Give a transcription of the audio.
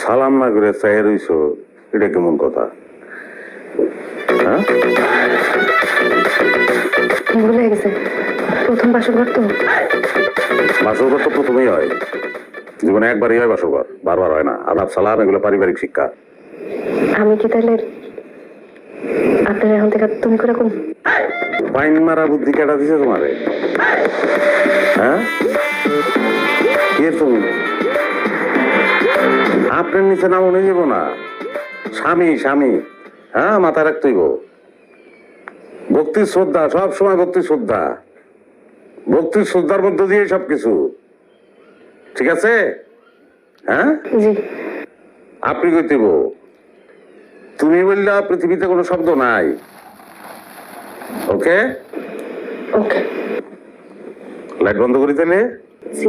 সালাম না করে চাই রইছ, এটা কেমন কথা? হ্যাঁ, ভুলে গেছে, প্রথম বাসরঘর তো। বাসরঘর তো প্রথমেই হয়, জীবনে একবারই হয় বাসরঘর, বারবার হয় না। আদাব সালাম এগুলো পারিবারিক শিক্ষা। আমি কি তাহলে আপনার এখন থেকে তুমি করে কোন? পাইন মারা বুদ্ধি কেটা দিছে তোমারে? হ্যাঁ, কে তুমি? আপনার নিচে নাম উনি যাব না, স্বামী স্বামী। হ্যাঁ, মাথায় রাখতেই গো। ভক্তির শ্রদ্ধা, সব সময় ভক্তির শ্রদ্ধা, ভক্তির শ্রদ্ধার মধ্যে দিয়ে সবকিছু, ঠিক আছে? হ্যাঁ, জি। আপনি কইতেব, তুমি বললা পৃথিবীতে কোনো শব্দ নাই। ওকে, ওকে। লাইট বন্ধ করি তাহলে। জি।